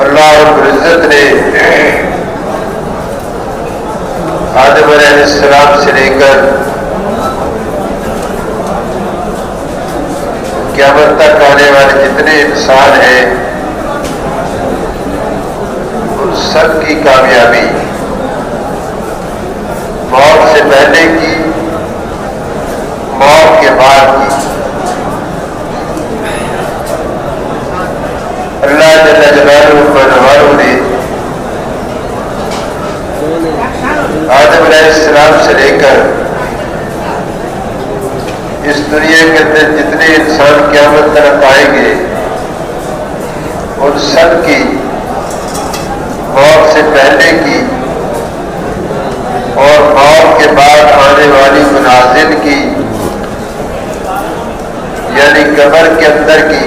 اللہ رب العزت نے آدم علیہ السلام سے لے کر قیامت تک آنے والے جتنے انسان ہیں ان سب کی کامیابی موت سے پہلے کی، موت کے بعد کی، اللہ جل جلالہ نے آدم علیہ السلام سے لے کر اس دنیا کے اندر جتنے انسان قیامت تک آئیں گے ان سب کی موت سے پہلے کی اور موت کے بعد آنے والی منازل کی، یعنی قبر کے اندر کی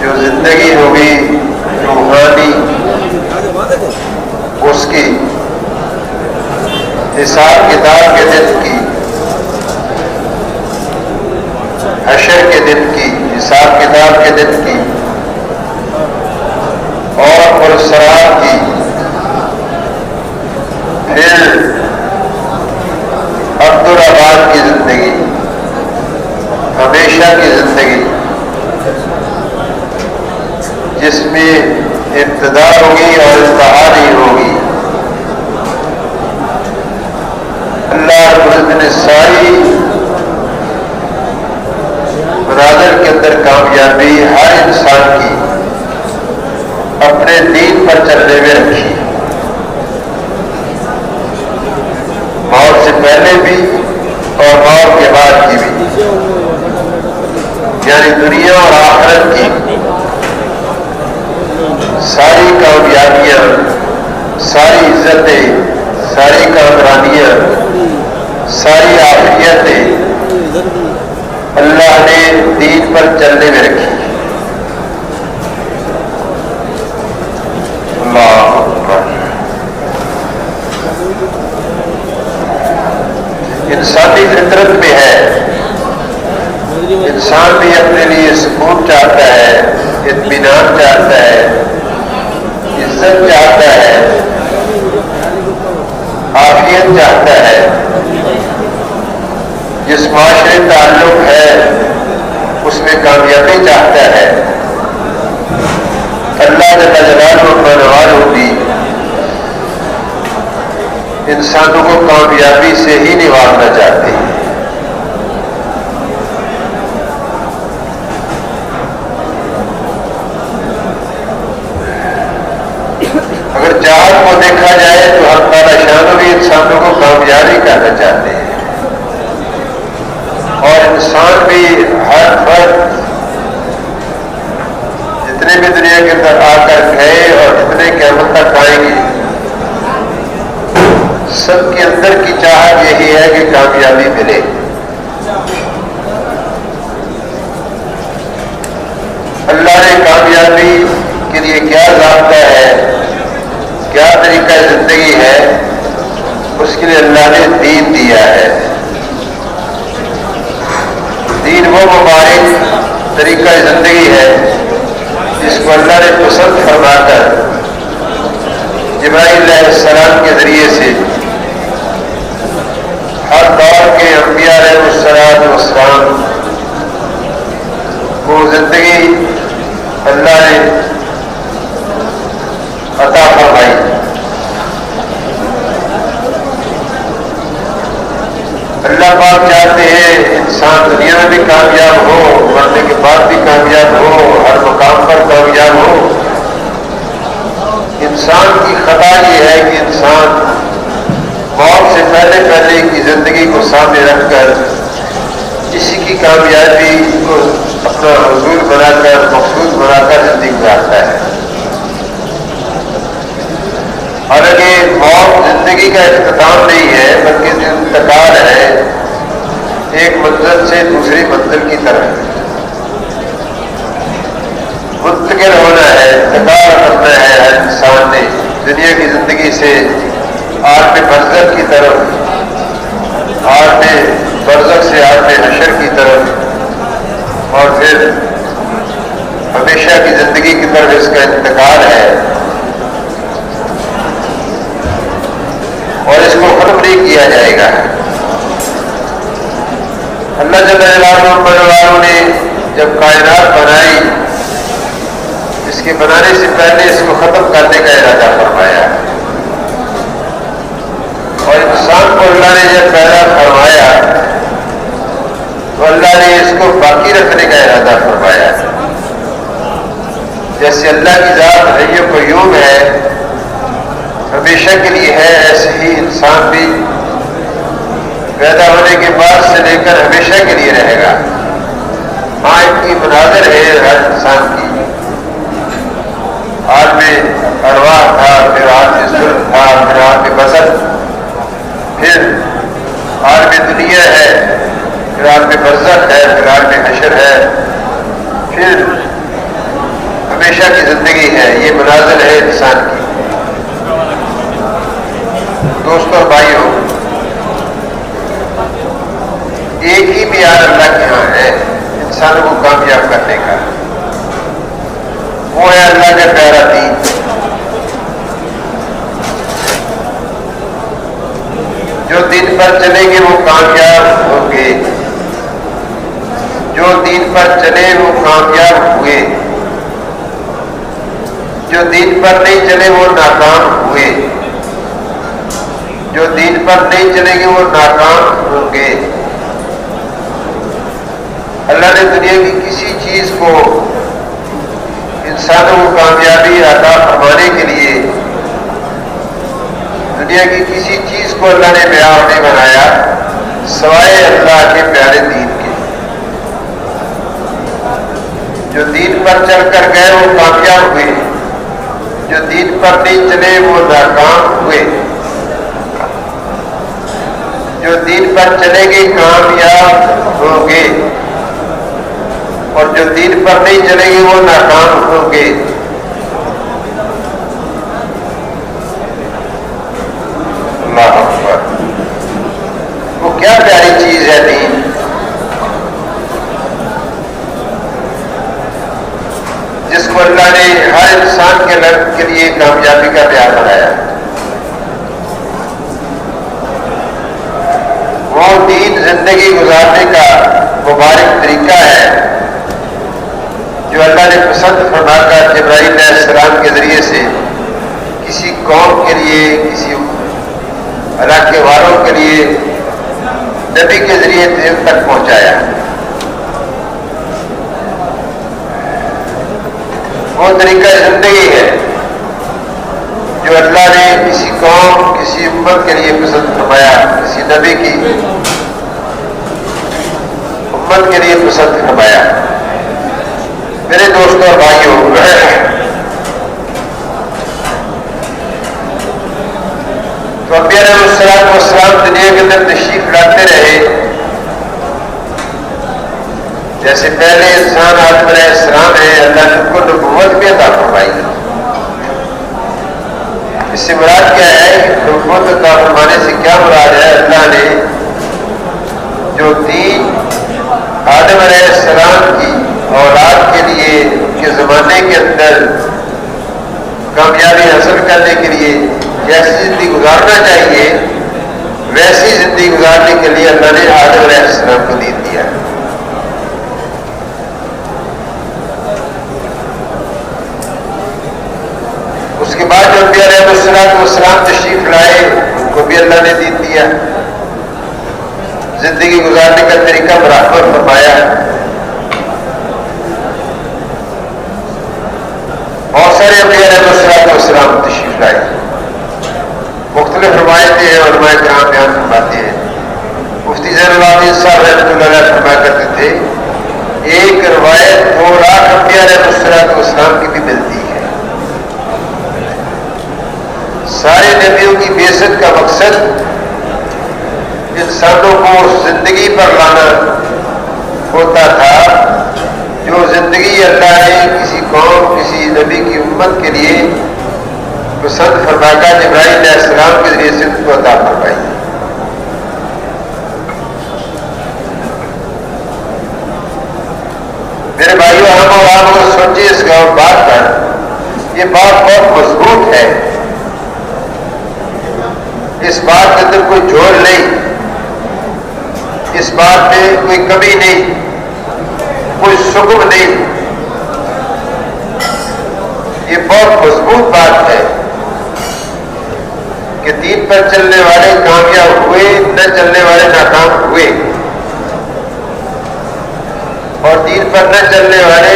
جو زندگی ہوگی روحانی، اس کی حساب کتاب کے دن کی، حشر کے دن کی، حساب کتاب کے دن کی اور پرسرات کی، پھر عبدالآباد کی زندگی، ہمیشہ کی زندگی جس میں ابتدا ہوگی اور انتہا نہیں ہوگی۔ اللہ رب العزت نے ساری مناظر کے اندر کامیابی ہر انسان کی اپنے دین پر چلنے میں رکھی، موت سے پہلے بھی اور موت کے بعد کی بھی، یعنی دنیا اور آخرت کی ساری کامیابیاں، ساری عزتیں، ساری کامرانیاں، ساری عافیتیں اللہ نے دین پر چلنے میں رکھی۔ اللہ اکبر۔ انسانی فطرت میں ہے، انسان بھی اپنے لیے سکون چاہتا ہے، اطمینان چاہتا ہے، عزت چاہتا ہے، عافیت چاہتا ہے۔ جس معاشرے تعلق ہے اس میں کامیابی چاہتا ہے۔ اللہ جل جلالہ بھی انسانوں کو کامیابی سے ہی نوازنا چاہتے ہیں۔ اگر چاہت کو دیکھا جائے تو ہم تعالیٰ شان بھی انسانوں کو کامیابی کرنا چاہتے ہیں، اور انسان بھی ہر فرد جتنے بھی دنیا کے اندر آ کر گئے اور جتنے قیامت تک آئیں گے، سب کے اندر کی چاہت یہی ہے کہ کامیابی ملے۔ اللہ نے کامیابی کے لیے کیا ضابطہ ہے، کیا طریقہ زندگی ہے، اس کے لیے اللہ نے دین دیا ہے۔ دین وہ مبارک طریقہ زندگی ہے جس کو اللہ نے پسند فرما کر جبرائیل علیہ السلام کے ذریعے سے ہر دور کے انبیاء علیہ السلام کو زندگی اللہ نے عطا فرمائی۔ اللہ پاک چاہتے ہیں انسان دنیا میں بھی کامیاب ہو، مرنے کے بعد بھی کامیاب ہو، ہر مقام پر کامیاب ہو۔ انسان کی خطا یہ ہے کہ انسان موت سے پہلے کی زندگی کو سامنے رکھ کر اسی کی کامیابی کو اپنا حضور بنا کر، مقصود بنا کر زندگی گزارتا ہے۔ حالانکہ موت زندگی کا اختتام نہیں ہے بلکہ انتقال ہے ایک منزل سے دوسری منزل کی طرف، منتقل ہونا ہے، انتقال کرنا ہے ہر انسان نے دنیا کی زندگی سے عالم برزخ کی طرف، عالم برزخ سے عالم حشر کی طرف، اور پھر ہمیشہ کی زندگی کی طرف اس کا انتقال ہے اور اس کو ختم نہیں کیا جائے گا۔ اللہ جل جلالہ والوں نے جب کائنات بنائی، اس کے بنانے سے پہلے اس کو ختم کرنے کا ارادہ فرمایا، اور انسان کو اللہ نے جب پیدا فرمایا تو اللہ نے اس کو باقی رکھنے کا ارادہ فرمایا۔ جیسے اللہ کی ذات حی و قیوم ہے، ہمیشہ کے لیے ہے، ایسے ہی انسان بھی پیدا ہونے کے بعد سے لے کر ہمیشہ کے لیے رہے گا۔ ہاں ان کی مناظر ہے ہر انسان کی، عالم ارواح تھا، پھر عالم ظلم تھا، پھر عالم بصر، پھر عالم دنیا ہے، پھر عالم برزخ ہے، پھر عالم حشر ہے، پھر ہمیشہ کی زندگی ہے۔ یہ منازل ہے انسان کی۔ دوستوں بھائیوں، ایک ہی معیار اللہ کے ہاں ہے انسانوں کو کامیاب کرنے کا، وہ ہے اللہ کا پیارا دین۔ جو دین پر چلیں گے وہ کامیاب ہوں گے، جو دین پر چلے وہ کامیاب ہوئے، جو دین پر نہیں چلے وہ ناکام ہوئے، جو دین پر نہیں چلیں گے وہ ناکام ہوں گے۔ اللہ نے دنیا کی کسی چیز کو انسانوں کو کامیابی عطا فرمانے کے لیے، دنیا کی کسی چیز کو اللہ نے معیار نہیں بنایا سوائے اللہ کے پیارے دین کے۔ جو دین پر چل کر گئے وہ کامیاب ہوئے، جو دین پر نہیں چلے وہ ناکام ہوئے۔ جو دین پر چلیں گے کامیاب ہوں گے، اور جو دین پر نہیں چلیں گے وہ ناکام ہوں گے۔ اللہ اکبر! وہ کیا پیاری چیز ہے دین، جس کو اللہ نے ہر انسان کے لیے کامیابی کا معیار بنایا۔ وہ دین زندگی گزارنے کا مبارک طریقہ ہے جو اللہ نے پسند فرما کر جبرائیل علیہ السلام کے ذریعے سے کسی قوم کے لیے، کسی علاقے والوں کے لیے نبی کے ذریعے دل تک پہنچایا۔ وہ طریقہ زندگی ہے جو اللہ نے کسی قوم، کسی امت کے لیے پسند فرمایا، کسی نبی کی امت کے لیے پسند فرمایا۔ میرے دوستوں اور بھائیوں، تو انبیاء علیہ السلام دنیا کے اندر تشریف لاتے رہے۔ جیسے پہلے انسان آدم علیہ السلام ہے، اللہ نے ان کو نبوت بھی عطا فرمائی۔ اس سے مراد کیا ہے؟ نبوت عطا فرمانے سے کیا مراد ہے؟ اللہ نے جو دین آدم علیہ السلام کی اولاد کے لیے ان کے زمانے کے اندر کامیابی حاصل کرنے کے لیے جیسی زندگی گزارنا چاہیے، ویسی زندگی گزارنے کے لیے اللہ نے آدم علیہ السلام کو دین دیا۔ اس کے بعد جو انبیاء علیہ السلام تشریف لائے، ان کو بھی اللہ نے دین دیا، زندگی گزارنے کا طریقہ برابر فرمایا۔ بہت سارے انبیاء علیہ السلام تشریف لائے، مختلف روایتیں ہیں، علماء کرام بیان فرماتے ہیں۔ مفتی زین العابدین صاحب رحمۃ اللہ علیہ فرمایا کرتے تھے، ایک روایت 2 لاکھ انبیاء علیہ السلام کی بھی ملتی ہے۔ سارے نبیوں کی بعثت کا مقصد انسانوں کو زندگی پر لانا ہوتا تھا، جو زندگی اللہ نے کسی قوم، کسی نبی کی امت کے لیے پسند فرما کر جبرائیل علیہ السلام کے ذریعے سے ان کو عطا فرمائی۔ میرے بھائیوں، ہم اور آپ اگر سوچیں اس بات پر یہ بات بہت مضبوط ہے، اس بات کے اندر کوئی جھول نہیں، اس بات میں کوئی کمی نہیں، کوئی سکم نہیں، یہ بہت مضبوط بات ہے کہ دین پر چلنے والے کامیاب ہوئے، نہ چلنے والے ناکام ہوئے، اور دین پر نہ چلنے والے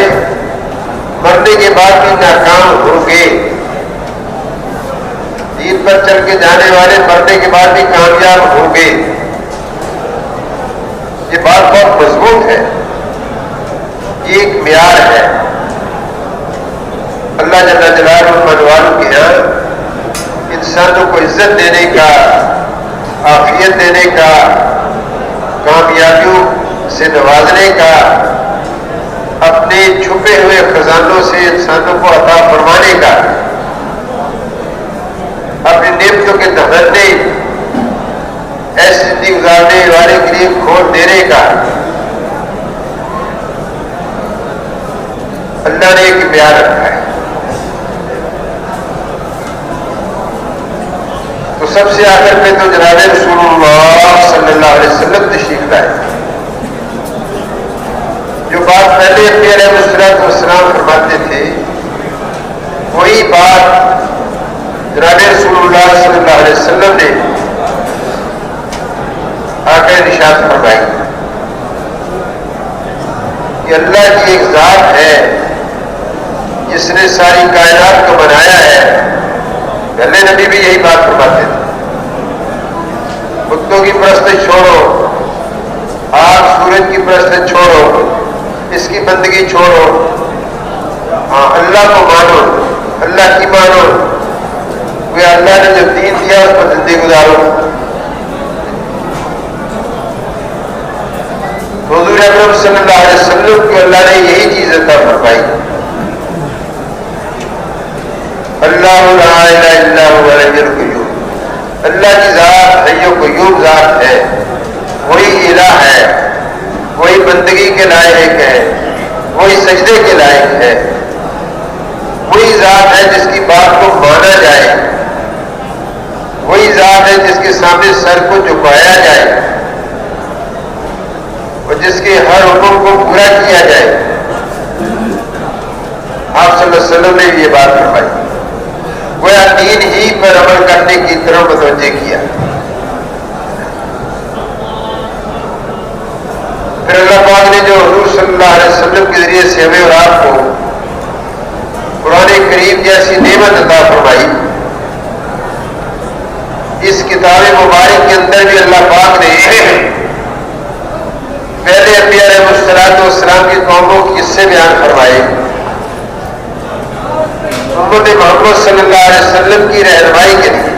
مرنے کے بعد بھی ناکام ہوں گے، دین پر چل کے جانے والے مرنے کے بعد بھی کامیاب ہوں گے۔ یہ بات بہت مضبوط ہے، یہ ایک معیار ہے۔ اللہ جل جلالہ والوں کے یہاں انسانوں کو عزت دینے کا، عافیت دینے کا، کامیابیوں سے نوازنے کا، اپنے چھپے ہوئے خزانوں سے انسانوں کو عطا فرمانے کا، اپنی نعمتوں کے دہانے ایسی زندگی گزارنے والے کے لیے کھول دینے کا اللہ نے ایک معیار رکھا ہے۔ تو سب سے آخر میں تو جناب رسول اللہ صلی اللہ علیہ وسلم تشریف لائے، جو بات پہلے انبیاء علیہ السلام فرماتے تھے، وہی بات جناب رسول اللہ صلی اللہ علیہ وسلم نے آ کر ارشاد فرمائی کہ اللہ کی ایک ذات ہے جس نے ساری کائنات کو بنایا ہے۔ پہلے نبی بھی یہی بات فرماتے تھے، بتوں کی پرست چھوڑو، آگ سورج کی پرست چھوڑو، اس کی بندگی چھوڑو، ہاں اللہ کو مانو، اللہ کی مانو، وہ اللہ نے جو دین دیا اس پر زندگی گزارو۔ حضور اکرم صلی اللہ علیہ وسلم کو اللہ نے یہی چیز عطا فرمائی، اللہ لا الہ الا هو الحی القیوم، اللہ کی ذات حی قیوم ذات ہے، وہی الہ ہے، وہی بندگی کے لائق ہے، وہی سجدے کے لائق ہے، وہی ذات ہے جس کی بات کو مانا جائے، وہی ذات ہے جس کے سامنے سر کو جھکایا جائے اور جس کے ہر حکم کو پورا کیا جائے۔ آپ صلی اللہ علیہ وسلم نے یہ بات فرمائی، گویا دین ہی پر عمل کرنے کی طرف متوجہ کیا۔ پھر اللہ پاک نے جو حضور صلی اللہ علیہ وسلم کے ذریعے سے ہمیں اور آپ کو قرآن کریم جیسی نعمت عطا فرمائی، اس کتاب مبارک کے اندر بھی اللہ پاک نے پہلے انبیاء علیہ السلام کی قوموں کے قصے بیان فرمائے، امت محمد صلی اللہ علیہ وسلم کی رہنمائی کے لیے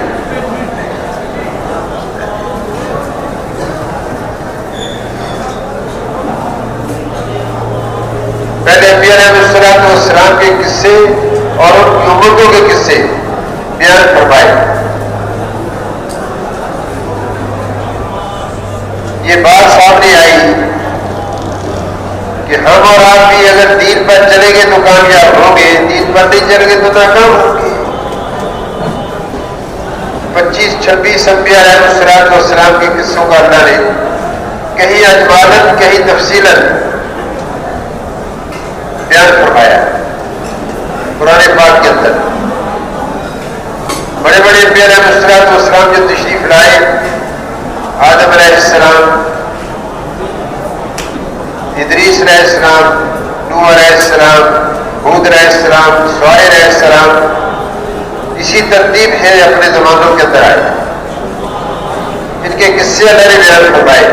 پہلے انبیاء علیہ السلام کے قصے اور ان کی امتوں کے قصے بیان فرمائے۔ یہ بات سامنے آئی کہ ہم اور آپ بھی اگر دین پر چلیں گے تو کامیاب ہوں گے، دین پر نہیں چلیں گے تو ناکام ہوں گے۔ 25-26 انبیاء علیہ السلام کے قصوں کا اللہ نے کہیں اجمالاً کہیں تفصیلاً بیان فرمایا قرآن پاک کے اندر۔ بڑے بڑے انبیاء علیہ السلام جو تشریف لائے، آدم علیہ السلام، ادریس علیہ السلام، نوح علیہ السلام، ہود علیہ السلام، صالح علیہ السلام، اسی ترتیب ہے اپنے زمانوں کے اندر آئے۔ ان کے قصے اللہ نے بیان فرمائے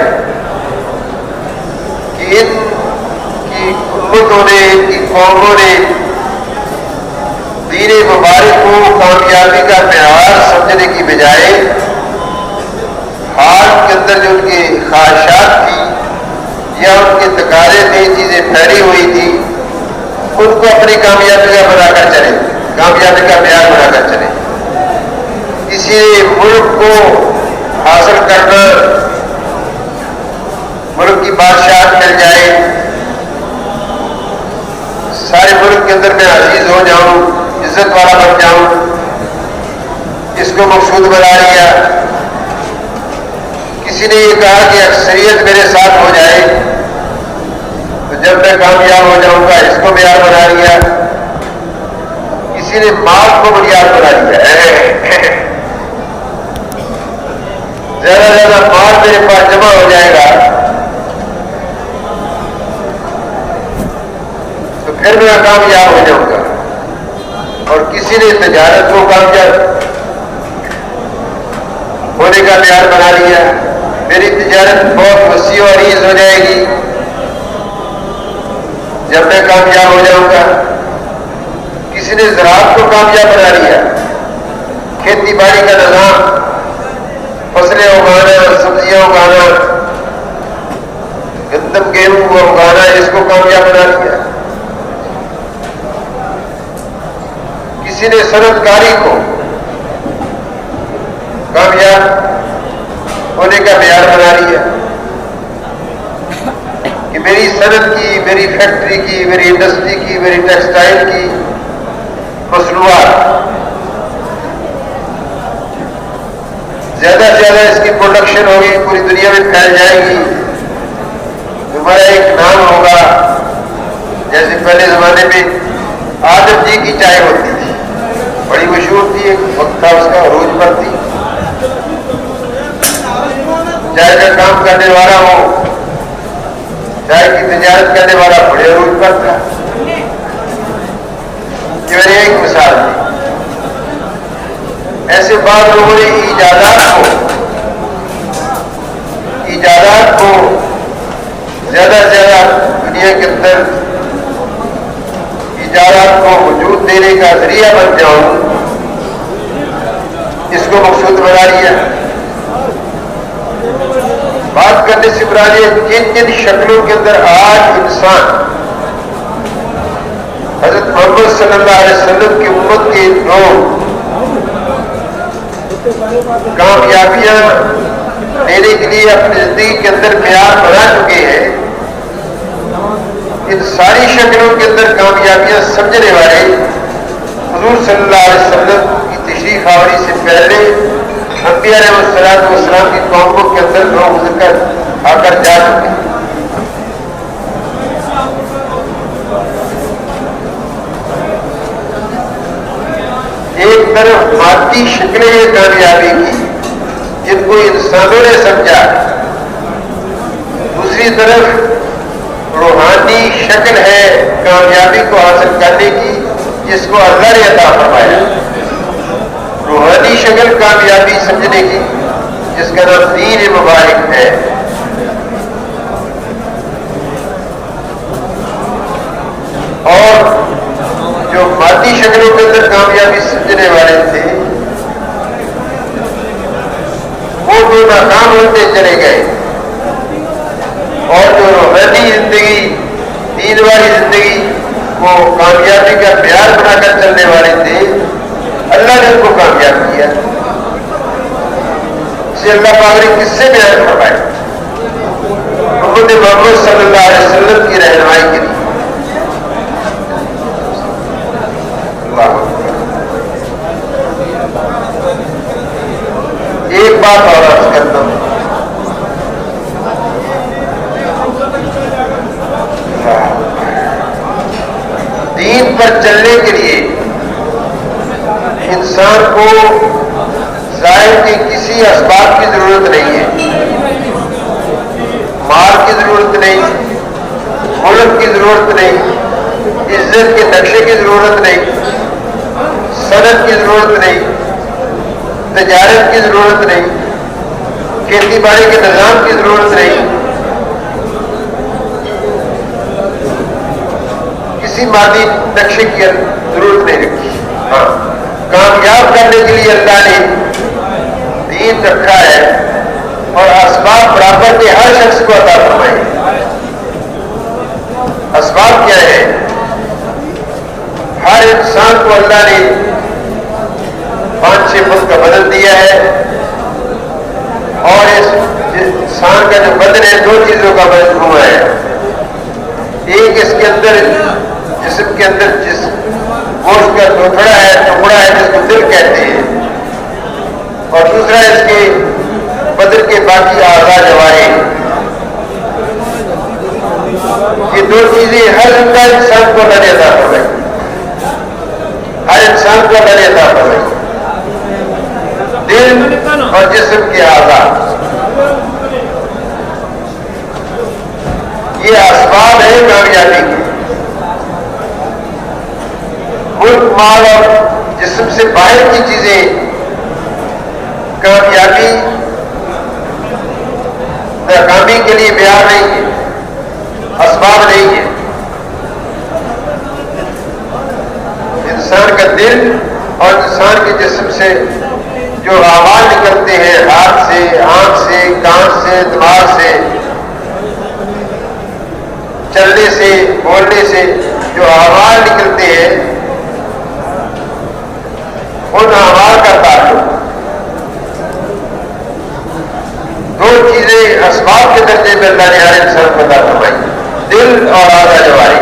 کہ ان کی امتوں نے، ان کی قوموں نے دین مبارک کو کامیابی کا معیار سمجھنے کی بجائے ہاتھ کے اندر جو ان کی خواہشات تھی یا ان کے تقاضے تھے، چیزیں پھیلی ہوئی تھی، ان کو اپنی کامیابی کا بنا کر چلے، کامیابی کا معیار بنا کر چلے۔ کسی ملک کو حاصل کرنا، ملک کی بادشاہت مل جائے، سارے ملک کے اندر میں عزیز ہو جاؤں، عزت والا بن جاؤں، اس کو مقصود بنا لیا۔ کسی نے یہ کہا کہ اکثریت میرے ساتھ ہو جائے تو جب میں کامیاب ہو جاؤں گا، اس کو معیار بنا لیا۔ کسی نے مال کو بنیاد بنا لیا، زیادہ زیادہ مال میرے پاس جمع ہو جائے گا تو پھر میں کامیاب ہو جاؤں گا۔ اور کسی نے تجارت کو کامیاب ہونے کا معیار بنا لیا، میری تجارت بہت وسیع اور عریض ہو جائے گی جب میں کامیاب ہو جاؤں گا۔ کسی نے زراعت کو کامیاب بنا لیا، کھیتی باڑی کا نظام، فصلیں اگانا، سبزیاں اگانا، گندم گیہوں کو اگانا، اس کو کامیاب بنا لیا۔ کسی نے صنعت کاری کو کامیاب ہونے کا معیار بنا لیا کہ میری صنعت کی، میری فیکٹری کی، میری انڈسٹری کی، میری ٹیکسٹائل کی مصنوعات زیادہ سے زیادہ اس کی پروڈکشن ہوگی، پوری دنیا میں پھیل جائے گی، ہمارا ایک نام ہوگا۔ جیسے پہلے زمانے میں آدم جی کی چائے ہوتی تھی، بڑی مشہور تھی، ایک وقت تھا اس کا، عروج پر تھی۔ چائے کا کام کرنے والا ہو، چائے کی تجارت کرنے والا بڑے عروج پر تھا۔ یہ میری ایک مثال تھی۔ ایسے بعض لوگوں نے ایجادات کو زیادہ سے زیادہ دنیا کے اندر ایجادات کو وجود دینے کا ذریعہ بن جاؤں، اس کو مقصود بنا لیا۔ بات کرنے سے مراد جن جن شکلوں کے اندر آج انسان حضرت محمد صلی اللہ علیہ وسلم کی امت کے لوگ کامیابیاں لینے کے لیے اپنی زندگی کے اندر معیار بنا چکے ہیں، ان ساری شکلوں کے اندر کامیابیاں سمجھنے والے حضور صلی اللہ علیہ وسلم کی تشریف آوری سے پہلے انبیاء علیہ السلام کی قوموں کے اندر لوگ گزر کر آ کر جا چکے ہیں۔ ایک طرف مادی شکلیں یہ کامیابی کی جن کو انسانوں نے سمجھا، دوسری طرف روحانی شکل ہے کامیابی کو حاصل کرنے کی جس کو اللہ نے عطا فرمایا۔ روحانی شکل کامیابی سمجھنے کی جس کا نام دین مبارک ہے۔ اور جو مادی شکلوں کے اندر کامیابی سمجھنے والے تھے وہ تو ناکام ہوتے چلے گئے، اور جو روحانی زندگی، دین والی زندگی کو کامیابی کا معیار بنا کر چلنے والے تھے، اللہ نے ان کو کامیاب کیا۔ اسے اللہ پاک نے کس سے بیان فرمایا؟ محمد صلی اللہ علیہ وسلم کی رہنمائی کے لیے۔ ایک بات اور عرض کرتا ہوں، دین پر چلنے کے لیے انسان کو ظاہر کے کسی اسباب کی ضرورت نہیں ہے، مال کی ضرورت نہیں، ملک کی ضرورت نہیں، عزت کے نقشے کی ضرورت نہیں، صنعت کی ضرورت نہیں، تجارت کی ضرورت نہیں، کھیتی باڑی کے نظام کی ضرورت نہیں، کسی مادی نقشے کی ضرورت نہیں رکھی۔ ہاں، کامیاب کرنے کے لیے اللہ نے دین رکھا ہے اور اسباب برابر کے ہر شخص کو عطا فرمائے۔ اسباب کیا ہے؟ ہر انسان کو اللہ نے 5-6 فٹ کا بدن دیا ہے، اور اس انسان کا جو بدن ہے 2 چیزوں کا مجموعہ ہے۔ ایک اس کے اندر جسم کے اندر جس گوشت کا ٹکڑا ہے دوسرا اس کے بدن کے باقی اعضاء جوارح، یہ دو چیزیں ہر زندہ انسان کو اللہ نے عطا فرمائی، ہر انسان کو اللہ نے عطا فرمائی، دل اور جسم کے اعضاء۔ یہ اسباب ہے کامیابی کے، ملک مال اور جسم سے باہر کی چیزیں کامیابی ناکامی کے لیے معیار نہیں ہے، اسباب نہیں ہے۔ انسان کا دل اور انسان کے جسم سے جو آواز نکلتے ہیں، ہاتھ سے، آنکھ سے، کان سے، دماغ سے، چلنے سے، بولنے سے جو آواز نکلتے ہیں، ان آواز کا تعلق دو چیزیں اسباب کے درجے میں اللہ نے ہر انسان کو عطا فرمائی، دل اور اعضاء جوارح۔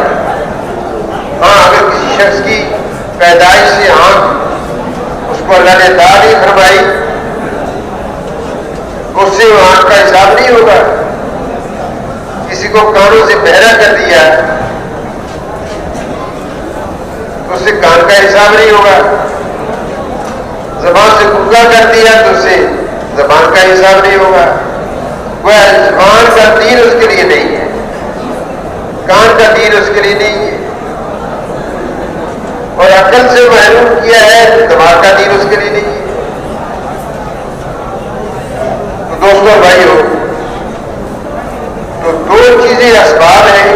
ہاں، اگر کسی شخص کی پیدائش سے آنکھ اس کو اللہ نے عطا نہیں فرمائی، اس سے وہ آنکھ کا حساب نہیں ہوگا۔ کسی کو کانوں سے بہرا کر دیا تو اس سے کان کا حساب نہیں ہوگا، زبان سے گنگا کر دیا تو اس سے زبان کا حساب نہیں ہوگا۔ وہ زبان کا دین اس کے لیے نہیں ہے، کان کا دین اس کے لیے نہیں ہے، اور عقل سے محروم کیا ہے تو دماغ کا دین اس کے لیے نہیں ہے۔ تو دوستوں بھائیو، تو دو چیزیں اسباب ہیں،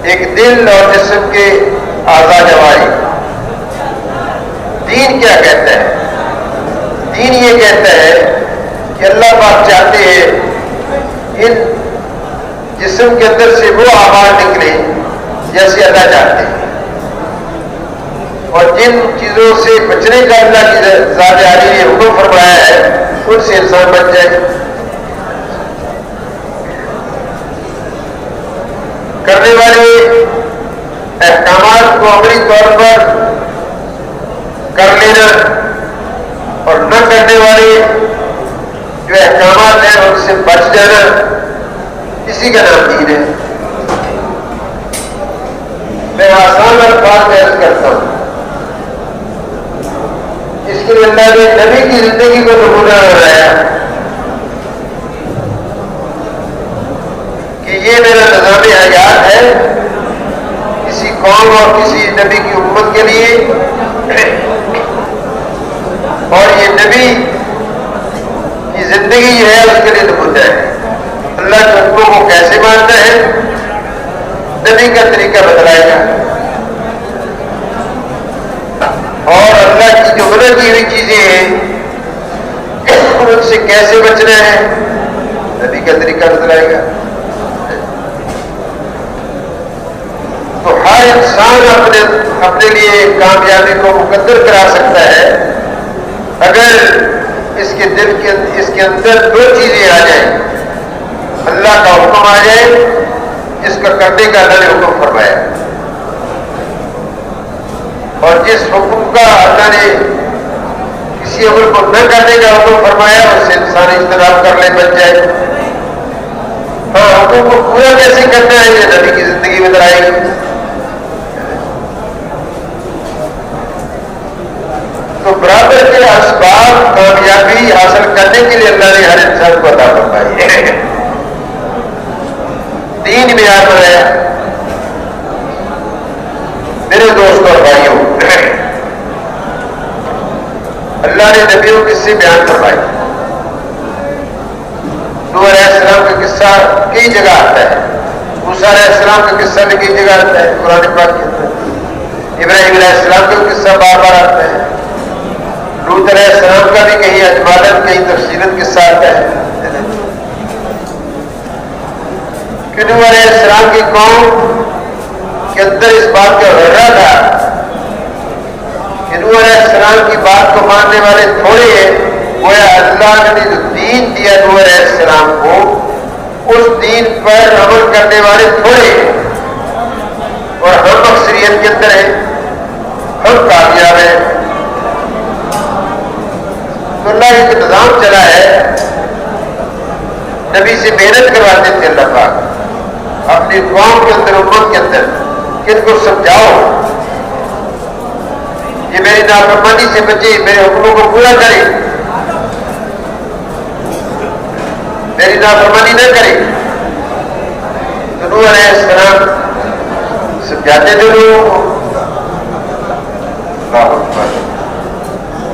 ایک دل اور جسم کے اعضاء جوارح۔ دین کیا کہتا ہے؟ دین یہ کہتا ہے کہ اللہ پاک چاہتے ہیں ان جسم کے اندر سے وہ آواز نکلے جیسے اللہ چاہتے ہیں، اور جن چیزوں سے بچنے کا اللہ کی ذات عالی نے حکم فرمایا ہے ان سے انسان بچ جائے۔ کرنے والے احکامات کو عملی طور پر کر لینا اور نہ کرنے والے جو احکامات ہیں ان سے بچ جانا، اسی کا نام دین ہے۔ میں آسان الفاظ میں عرض کرتا ہوں، اس کے لیے اللہ نے نبی کی زندگی کو نمونہ بنایا کہ یہ میرا نظام حیات ہے کسی قوم اور کسی نبی کی امت کے لیے، اور یہ نبی کی زندگی جو ہے اس کے لیے نمونہ ہے۔ اللہ کے حکموں کو کیسے ماننا ہے، نبی کا طریقہ بتلائے گا، اور اللہ کی جو منع کی ہوئی چیزیں ہیں ان سے کیسے بچنا ہے، نبی کا طریقہ بتلائے گا۔ تو ہر انسان اپنے لیے کامیابی کو مقدر کرا سکتا ہے اگر اس کے اندر دو چیزیں آ جائیں، اللہ کا حکم آ جائے جس کا کرنے کا اللہ نے حکم فرمایا، اور جس حکم کا اللہ نے کسی عمل کو نہ کرنے کا حکم فرمایا اس سے انسان اجتناب کر لے، بچ جائے۔ ہاں، حکم کو پورا کیسے کرنا ہے یہ نبی کی زندگی میں بتائے گی۔ تو برابر کے اسباب کامیابی حاصل کرنے کے لیے اللہ نے ہر انسان کو عطا فرمائی ہے، دین معیار بنایا۔ میرے دوستوں اور بھائیوں، اللہ نے نبیوں کے قصے بیان فرمائے۔ نوح علیہ السلام کا قصہ کئی جگہ آتا ہے، موسیٰ علیہ السلام کا قصہ بھی کئی جگہ آتا ہے قرآن پاک کے اندر، ابراہیم علیہ السلام کا قصہ بار بار آتا ہے، لوط علیہ السلام کا بھی کہیں اجمالاً کہیں تفصیلاً قصہ آتا ہے کہ نوح علیہ السلام کی قوم کے اندر اس بات کا غرہ تھا کہ نوح علیہ السلام کی بات کو ماننے والے تھوڑے ہیں، گویا اللہ نے جو دین دیا نوح علیہ السلام کو اس دین پر عمل کرنے والے تھوڑے ہیں، اور ہم اکثریت کے اندر ہیں، ہم کامیاب ہیں۔ اللہ ایک نظام چلا ہے، نبی سے محنت کرواتے تھے اللہ پاک اپنی قوم کے اندر، امت کے اندر کہ ان کو سمجھاؤ یہ میری نافرمانی سے بچے، میرے حکموں کو پورا کرے، میری نافرمانی نہ کرے۔ تو نوح علیہ السلام سمجھاتے تھے لوگوں کو۔ اللہ اکبر۔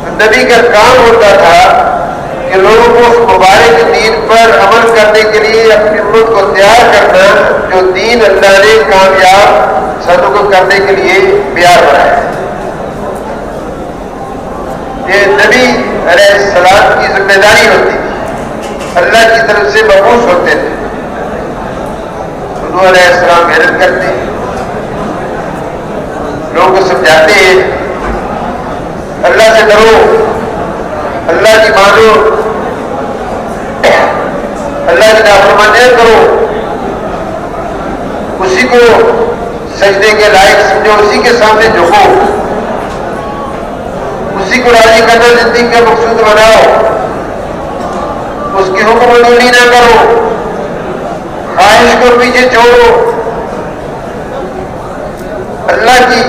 تو نبی کا کام ہوتا تھا کہ لوگوں کو اس مبارک دین پر عمل کرنے کے لیے اپنی امت کو تیار کرنا، جو دین اللہ نے کامیاب ساتھوں کو کرنے کے لیے معیار بنایا ہے۔ یہ نبی علیہ السلام کی ذمہ داری ہوتی تھی، اللہ کی طرف سے مبعوث ہوتے تھے۔ نوح علیہ السلام محنت کرتے ہیں، لوگوں کو سمجھاتے ہیں اللہ سے ڈرو، اللہ کی مانو، اللہ کی نافرمانی نہ کرو، اسی کو سجدے کے لائق سمجھو، اسی کے سامنے جھکو، اسی کو راضی کرنا زندگی کا مقصود بناؤ، اس کی حکم عملی نہ کرو، خواہش کو پیچھے چھوڑو، اللہ کی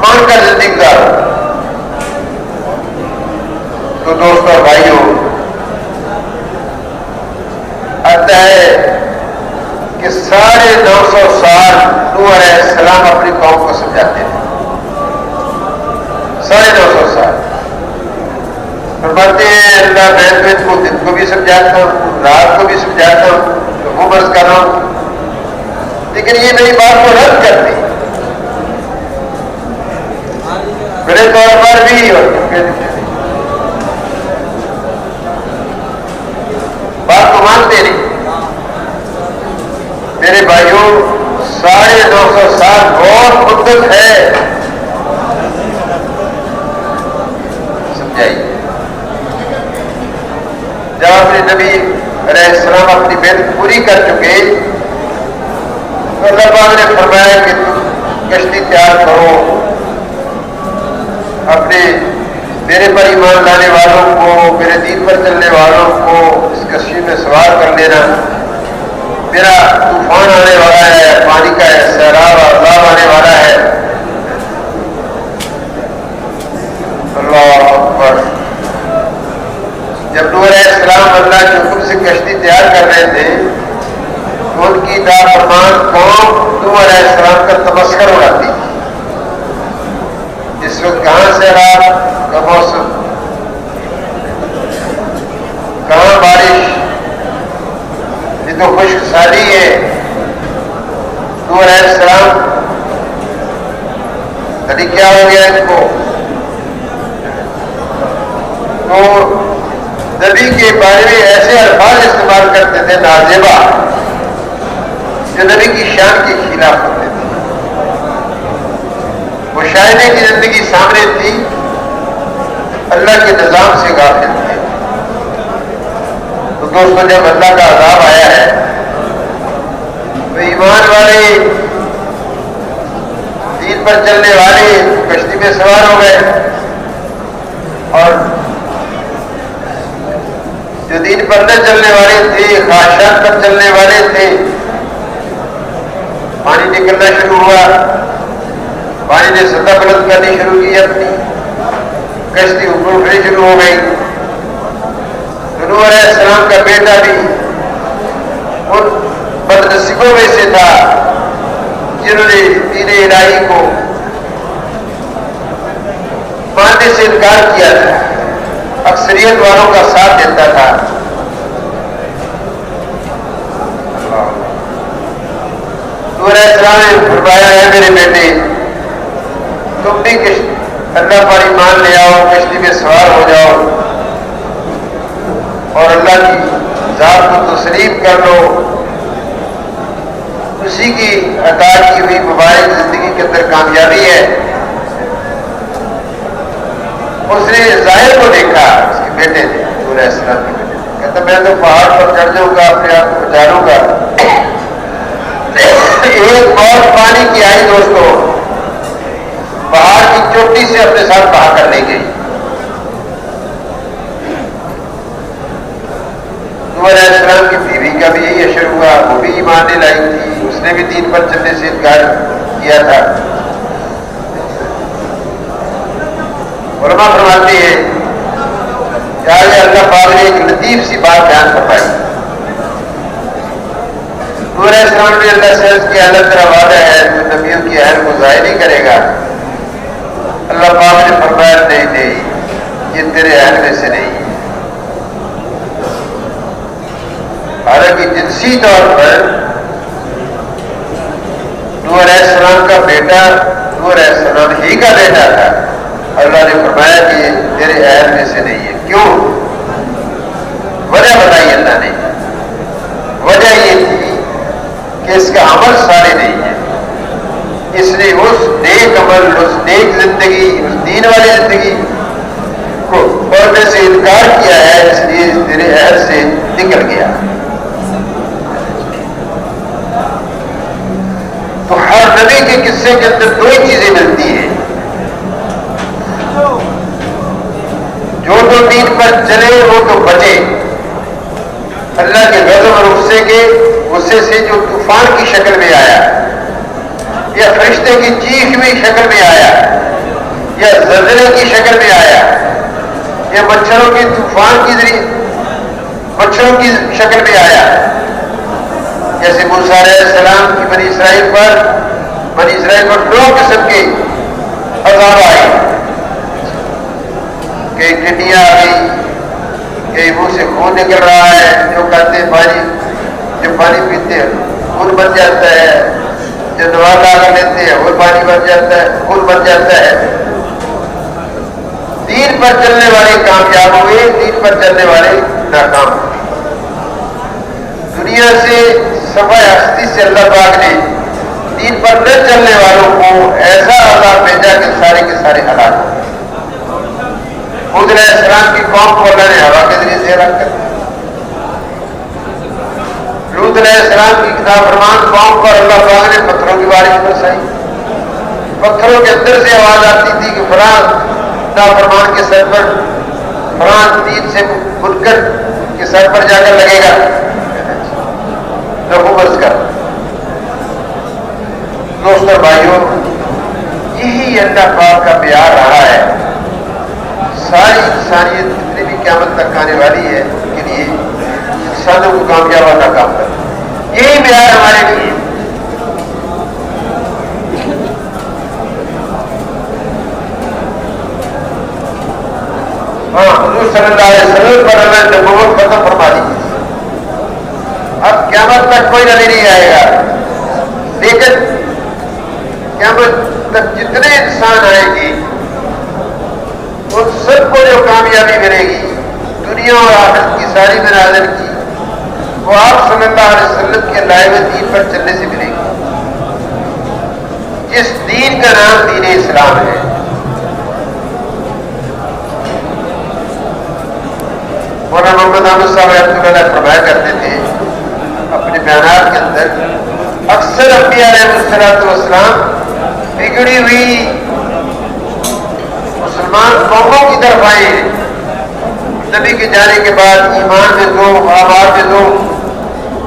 مان کر زندگی گزارو۔ تو دوستوں اور بھائیوں، آتا ہے کہ ساڑھے 900 سال نوح علیہ السلام اپنی قوم کو سمجھاتے تھے، 950 سال۔ فرماتے ہیں اللہ میں کو دن کو بھی سمجھاتا ہوں، رات کو بھی سمجھاتا ہوں، عمر کر رہا ہوں، لیکن یہ میری بات کو رد کر دی میرے طور پر بھی، اور بات کو مانتے نہیں۔ میرے بھائیوں، 950 سال بہت مدت ہے، سمجھائیے۔ جب اپنے نبی علیہ السلام اپنی محنت پوری کر چکے تو اللہ پاک نے فرمایا کہ تم کشتی تیار کرو، اپنے میرے پر ایمان لانے والوں کو، میرے دین پر چلنے والوں کو اس کشتی میں سوار کر لینا، میرا طوفان آنے والا ہے، پانی کا سیلاب اور عذاب آنے والا ہے۔ اللہ اکبر۔ جب نوح علیہ السلام اللہ کے حکم سے کشتی تیار کر رہے تھے تو ان کی نافرمان قوم نوح علیہ السلام کا تمسخر اڑاتی تھی۔ اس وقت کہاں سیلاب کا موسم، کہاں بارش، یہ تو خشک سالی ہے۔ نوح علیہ السلام کبھی کیا ہو گیا ان کو؟ تو نبی کے بارے میں ایسے الفاظ استعمال کرتے تھے نازیبہ، جو نبی کی شان کے خلاف ہوتے تھے۔ مشاہدے کی زندگی سامنے تھی، اللہ کے نظام سے غافل تھے۔ تو دوستوں، جب اللہ کا عذاب آیا ہے تو ایمان والے، دین پر چلنے والے کشتی میں سوار ہو گئے، اور جو دین پر نہ چلنے والے تھے، خواہشات پر چلنے والے تھے، پانی نکلنا شروع ہوا، پانی نے سطح بلند کرنی شروع کی، اپنی کشتی اوپر اٹھنی شروع ہو گئی۔ نوح علیہ السلام کا بیٹا بھی ان بدنصیبوں میں سے تھا جنہوں نے دین الہی کو ماننے سے انکار کیا تھا، اکثریت والوں کا ساتھ دیتا تھا۔ نوح علیہ السلام نے فرمایا ہے میرے بیٹے، تم بھی اللہ پر ایمان لے آؤ، کشتی میں سوار ہو جاؤ اور اللہ کی ذات کو تسلیم کر لو، اسی کی عطا کی ہوئی مبارک زندگی کے اندر کامیابی ہے۔ اس نے ظاہر کو دیکھا، اس کے بیٹے نے، نوح علیہ السلام کے بیٹے نے، کہتا میں تو پہاڑ پر چڑھ جاؤں گا، اپنے آپ کو بچا لوں گا۔ ایک بہت پانی کی آئی دوستوں، پہاڑ کی چوٹی سے اپنے ساتھ بہا کر لے گئی۔ نوح علیہ السلام کی بیوی کا بھی یہی اشر ہوا، وہ بھی ایمان لے لائی تھی، اس نے بھی دین پر چلنے سے انکار کیا تھا۔ علماء فرماتے ہیں کہ آج اللہ پاک نے ایک لطیف سی بات بیان فرمائی۔ نوح علیہ السلام نے اللہ سے عرض کیا اللہ تیرا وعدہ ہے تو نبیوں کی اہل کو ضائع نہیں کرے گا۔ اللہ پاک نے فرمایا نہیں نہیں، یہ تیرے اہل میں سے نہیں ہے۔ حالانکہ جنسی طور پر نوح علیہ السلام کا بیٹا نوح علیہ السلام ہی کا بیٹا تھا، اللہ نے فرمایا کہ یہ تیرے اہل میں سے نہیں ہے۔ کیوں؟ وجہ بتائی اللہ نے۔ وجہ یہ تھی کہ اس کا عمل صالح نہیں ہے، اس نے اس نیک عمل، اس نیک زندگی، اس دین والی زندگی کو پڑھنے سے انکار کیا ہے، اس لیے تیرے اہل سے نکل گیا۔ تو ہر نبی کے قصے کے اندر دو ہی چیزیں ملتی ہیں، جو تو دین پر چلے وہ تو بچے، اللہ کے غضب اور غصے سے جو طوفان کی شکل میں آیا، یا فرشتے کی چیخ میں شکل میں آیا، یا زلزلے کی شکل میں آیا، یا مچھروں کے طوفان کی ذریعے مچھروں کی شکل میں آیا، جیسے موسیٰ علیہ السلام کی بنی اسرائیل پر دو قسم کے عذاب آئے، کئی ٹڈیاں آ گئی، کئی منہ سے خون نکل رہا ہے، جو کہتے ہیں پانی پیتے ہیں خون بن جاتا ہے، جو دوا لا کر لیتے ہیں وہ پانی بن جاتا ہے، خون بن جاتا ہے۔ دین پر چلنے والے کامیاب ہوئے، دین پر چلنے والے ناکام ہوئے۔ دنیا سے صفحہ ہستی سے اللہ پاک نے دین پر نہ چلنے والوں کو ایسا عذاب بھیجا کہ سارے کے سارے ہلاک ہو گئے۔ خود علیہ السلام کی قوم کو اللہ نے ہوا کے ذریعے سے ہلاک کر دیا۔ لوط علیہ السلام کی نافرمان قوم پر اللہ پاک نے پتھروں کی بارش برسائی۔ پتھروں کے اندر سے آواز آتی تھی کہ فلاں نافرمان کے سر پر، فلاں دین سے منکر کے سر پر جا کر لگے گا برس کر۔ دوستو بھائیوں، یہی اللہ پاک کا پیار رہا ہے۔ ساری انسانیت جتنی بھی قیامت تک آنے والی ہے ان کے لیے انسانوں کو کامیاب کا کام کرنا، یہی معیار ہمارے لیے۔ ہاں، حضور صلی اللہ علیہ وسلم پر اللہ نے نبوت ختم فرما دی، اب قیامت تک کوئی نبی نہیں آئے گا، لیکن قیامت تک جتنے انسان آئیں گے ان سب کو جو کامیابی ملے گی دنیا اور آخرت کی ساری منازل کی، وہ آپ صلی اللہ علیہ وسلم کے لائے ہوئے دین پر چلنے سے ملے گی، جس دین کا نام دین اسلام ہے۔ مولانا محمد احمد صاحب رحمۃ اللہ علیہ فرمایا کرتے تھے اپنے بیانات کے اندر، اکثر انبیاء علیہ السلام بگڑی ہوئی مسلمان قوموں کی طرف آئے ہیں، نبی کے جانے کے بعد ایمان میں دو، آباد میں دو،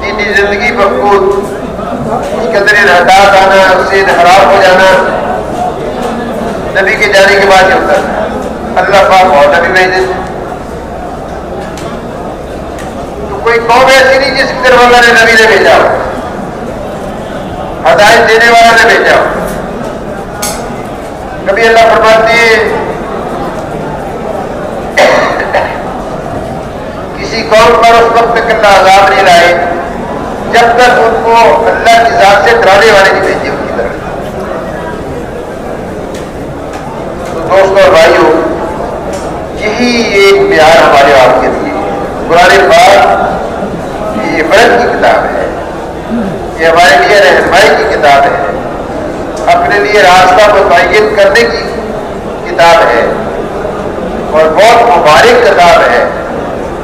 دینی زندگی مفقود، اس کے اندر انحطاط آنا، اس سے انحراف ہو جانا، نبی کے جانے کے بعد یہ ہوتا ہے۔ اللہ پاک اور نبی بھیجے تو کوئی قوم ایسی نہیں جس کی طرف اللہ نے نبی نے بھیجا ہو، ہدایت دینے والا نے بھیجا ہو۔ کبھی اللہ فرماتے ہیں کسی قوم پر اس وقت تک اللہ عذاب نہیں لائے جب تک ان کو اللہ کی ذات سے ڈرانے والے نہیں بھیجے ان کی طرف۔ تو دوستوں اور بھائیوں، یہی ایک معیار ہمارے آپ کے لیے۔ قرآن پاک یہ عبرت کی کتاب ہے، یہ ہمارے لیے رہنمائی کی کتاب ہے، اپنے لیے راستہ متعین کرنے کی کتاب ہے، اور بہت مبارک کتاب ہے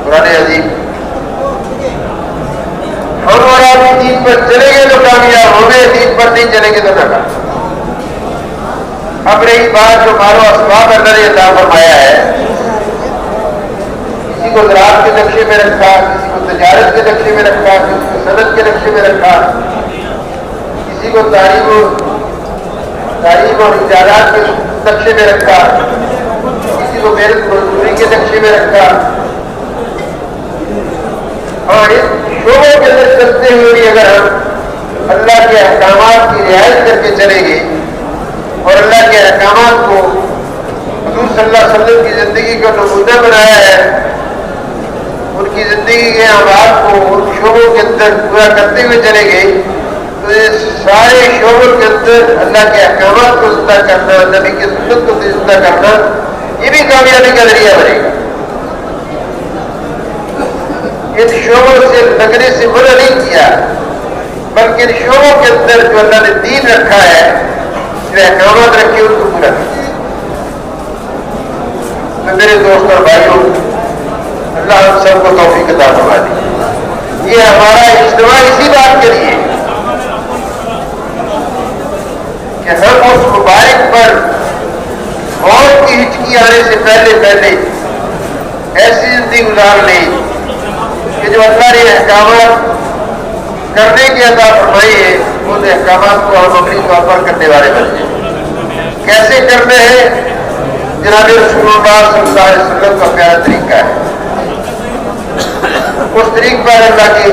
قرآن عظیم۔ ہم اور آپ دین پر چلیں گے تو کامیاب ہوں گے، دین پر نہیں چلیں گے تو ناکام۔ اب رہی بات جو مال و اسباب اللہ نے عطا فرمایا ہے، کسی کو زراعت کے نقشے میں رکھا، کسی کو تجارت کے نقشے میں رکھا، کسی کو صنعت کے نقشے میں رکھا، کسی کو تعلیم اور ایجادات کے نقشے میں رکھا، کسی کو محنت مزدوری کے نقشے میں رکھا. اور اس شعبوں کے اندر چلتے ہوئے بھی اگر ہم اللہ کے احکامات کی رعایت کر کے چلیں گے اور اللہ کے احکامات کو حضور صلی اللہ علیہ وسلم کی زندگی کا نمونہ بنایا ہے، ان کی زندگی کے اعمال کو ان شعبوں کے اندر پورا کرتے ہوئے چلیں گے تو یہ سارے شعبوں کے اندر اللہ کے احکامات کو زندہ کرنا، نبی کی سنت کو زندہ کرنا، یہ بھی کامیابی کا ذریعہ بنے گا. ان شعبوں سے لگنے سے منع نہیں کیا، بلکہ ان شعبوں کے اندر جو اللہ نے دین رکھا ہے، جو احکامات رکھے ان کو پورا کیا. تو میرے دوست اور بھائیوں، اللہ ہم سب کو توفیق عطا فرما دے. یہ ہمارا اجتماع اسی بات کے لیے کہ ہم اس مبارک پر موت کی ہچکی آنے سے پہلے ایسی زندگی گزار لیں کہ جو اللہ نے احکامات کرنے کی عطا فرمائی ہے ان احکامات کو ہم اپنی طور پر کرنے والے بن جائیں. کیسے کرنے ہیں؟ جناب رسول اللہ صلی اللہ علیہ وسلم کا پیارا طریقہ ہے. اس طریقے پر اللہ کے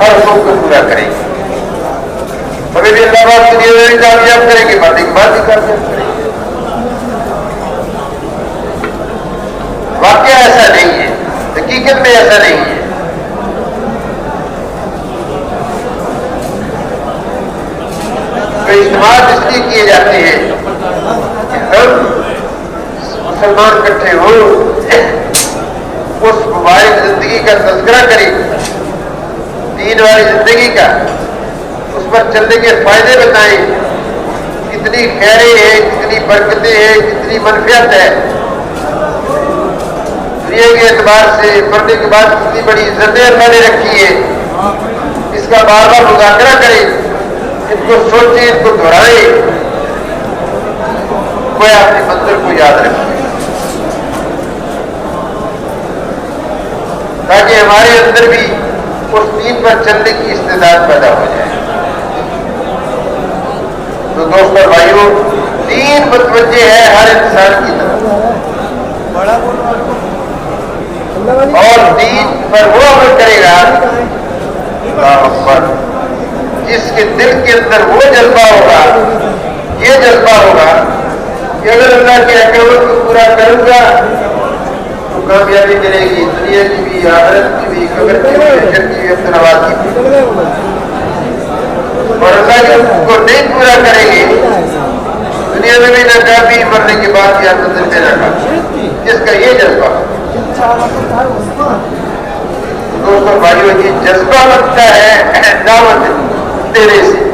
ہر حکم کو پورا کریں گے. ہمیں بھی اللہ بات دنیا میں بھی کامیاب کریں گے، باتیں کی بات بھی کامیاب کریں گے. واقعہ ایسا نہیں ہے، حقیقت میں ایسا نہیں ہے. تو اجتماعات اس لیے کیے جاتے ہیں کہ ہم مسلمان اکٹھے ہو، اس مبارک زندگی کا تذکرہ کریں، دین والی زندگی کا، اس پر چلنے کے فائدے بتائیں، کتنی خیریں ہیں، کتنی برکتیں ہیں، کتنی منفعت ہے، دنیا کے اعتبار سے پڑھنے کے بعد کتنی بڑی عزتیں اللہ نے رکھی ہے. اس کا بار بار مذاکرہ کریں، ان کو سوچیں، ان کو دہرائیں، کوئی اپنی منزل کو یاد رکھے تاکہ ہمارے اندر بھی اس دین پر چلنے کی استعداد پیدا ہو جائے. تو دوست اور بھائیوں، دین متوجہ ہے ہر انسان کی طرف، اور دین پر وہ عمل کرے گا اللہ اکبر جس کے دل کے اندر وہ جذبہ ہوگا، یہ جذبہ ہوگا کہ اگر اللہ کے احکامات کو پورا کروں گا تو کامیابی ملے گی، دنیا کی بھی، آخرت کی بھی، قبر کی بھی، حشر کی بھی، افتراض کی بھی. اور اللہ کے حکم کو نہیں پورا کریں گے دنیا میں بھی ناکامی، مرنے کے بعد یا منزل میں ناکامی. جس کا یہ جذبہ دوستوں بھائیوں، یہ جذبہ بنتا ہے دعوت دینے سے،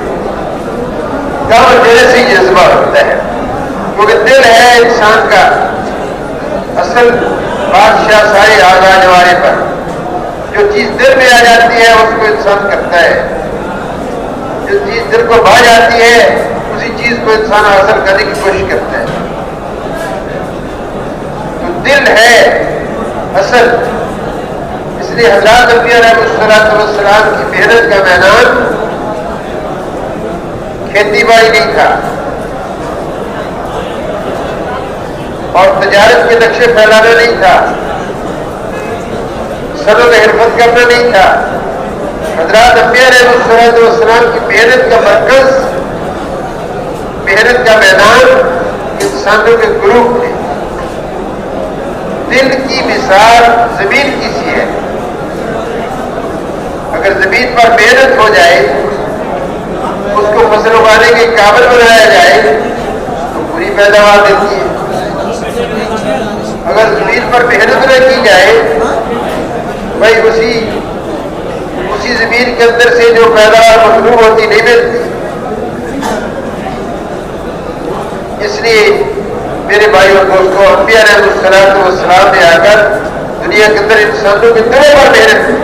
دعوت دینے سے یہ جذبہ بنتا ہے. کیونکہ دل ہے انسان کا اصل بادشاہ سارے آزاد جوارے پر. جو چیز دل میں آ جاتی ہے اس کو انسان کرتا ہے، جو چیز دل کو بھا جاتی ہے اسی چیز کو انسان حاصل کرنے کی کوشش کرتا ہے. تو دل ہے اصل. اس لیے حضرات انبیاء علیہ السلام کی محنت کا میدان کھیتی باڑی نہیں تھا اور تجارت کے نقشے پھیلانا نہیں تھا، صنعت حرفت کرنا نہیں تھا. حضرات انبیاء علیہ السلام کی محنت کا مرکز، محنت کا میدان انسانوں کے گروپ تھے. دل کی مثال زمین کی سی ہے. اگر زمین پر محنت ہو جائے، اس کو فصل اگانے کے قابل بنایا جائے تو پوری پیداوار دیتی ہے. اگر زمین پر محنت نہ کی جائے، بھائی اسی زمین کے اندر سے جو پیداوار مطلوب ہوتی نہیں ملتی. اس لیے میرے بھائی اور دوستوں، انبیاء علیہ السلام نے آ کر دنیا کے اندر انسانوں کے دلوں پر محنت کی.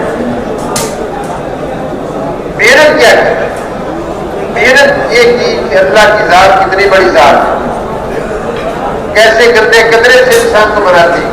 محنت کیا کی؟ محنت یہ کی کہ اللہ کی ذات کتنی بڑی ذات ہے، کیسے گندے قطرے سے انسان کو بناتے ہیں،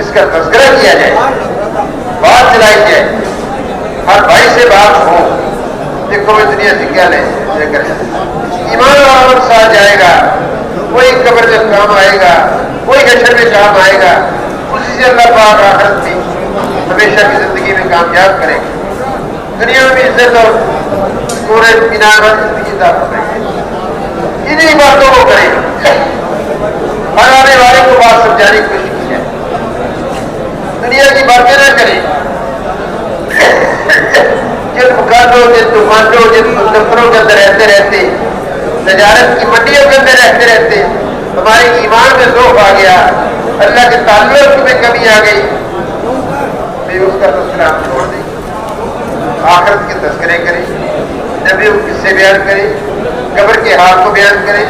اس کا تذکرہ کیا جائے، بات چلائی جائے، ہر بھائی سے بات ہو، دیکھو میں دنیا سے کیا لے کر جائے، ایمان اور ساتھ جائے گا، کوئی قبر میں کام آئے گا، کوئی حشر میں کام آئے گا، اسی سے اللہ پاک آخرت میں ہمیشہ کی زندگی میں کامیاب کرے گا، دنیا میں عزت اور پورے اطمینان والی زندگی عطا فرمائے گا۔ انہی باتوں کو کریں، ہر آنے والے کو بات سمجھانے کی کوشش کی جائے، دنیا کی باتیں نہ کریں، جن مکانوں، جن طوفانوں، جن دفتروں کے اندر رہتے تجارت کی منڈیوں کے اندر رہتے ہمارے ایمان میں ذوق آ گیا، اللہ کے تعلق میں کمی آ گئی، پھر اس کا تذکرہ ہم چھوڑ دیں، آخرت کے تذکرے کریں، نبیوں کے قصے بیان کریں، قبر کے حال کو بیان کریں،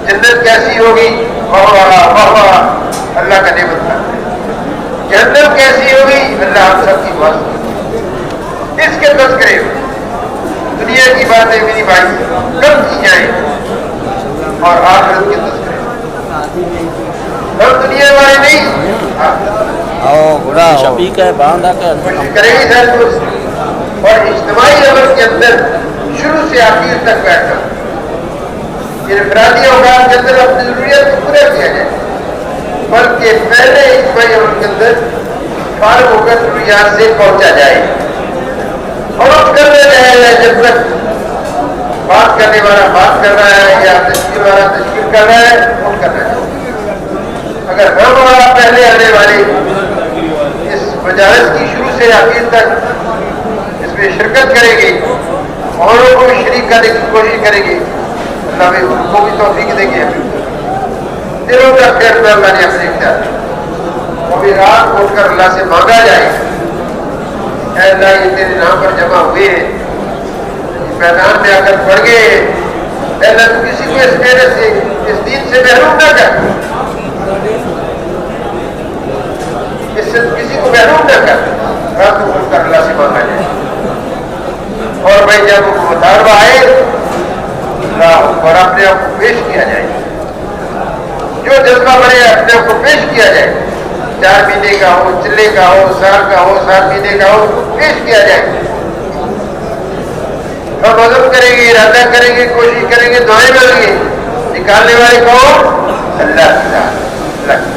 جنت کیسی ہوگی، اللہ کا نعمت کرتا ہے، جہنم کیسی ہوگی، اللہ ہم سب کی بات، اس کے تذکرے دنیا کی باتیں میری بھائی کم کی جائیں اور آخرت کے تذکرے، ہم دنیا والے نہیں، شفیق ہے باندھا کا کوشش کریں گے سر دوست، اور اجتماعی عمل کے اندر شروع سے آخر تک بیٹھ کر یہ انفرادی اوقات کے اندر اپنی ضروریات کو پورا کیا جائے، بلکہ پہلے اجتماعی عمل کے اندر فارغ ہو کر ضروریات سے پہنچا جائے، اور اب کرنے جائے جب تک بات کرنے والا بات کر رہا ہے یا تشکیل والا تشکیل کر رہا ہے وہ کرنا ہے۔ اگر ہم اور پہلے آنے والے اس مجالس کی شروع سے آخر تک اس میں شرکت کریں گے، اوروں کو بھی شریک کرنے کی کوشش کریں گے، اللہ بھی ان کو بھی توفیق دیں گے، دلوں کا خیر اللہ نے اپنے اختیار، وہ بھی رات اٹھ کر اللہ سے مانگا جائے، اے اللہ یہ تیرے نام پر جمع ہوئے ہیں، میدان میں آ کر پڑ گئے، اے اللہ تو کسی کو اس محنت سے اس دین سے محروم نہ کر، اس سے کسی کو محروم نہ کر، رات کو اٹھ کر اللہ سے مانگا جائے، اور بھائی جب وہ مطالبہ آئے اللہ اور اپنے آپ کو پیش کیا جائے، جو جذبہ بڑے اپنے آپ کو پیش کیا جائے، 4 مہینے کا ہو، چلے کا ہو، سال کا ہو، 7 مہینے کا ہو، پیش کیا جائے، ہم عزم کریں گے، ارادہ کریں گے، کوشش کریں گے، دعائیں مانگیں گے، نکالنے والے کون؟ اللہ کی ذات، اللہ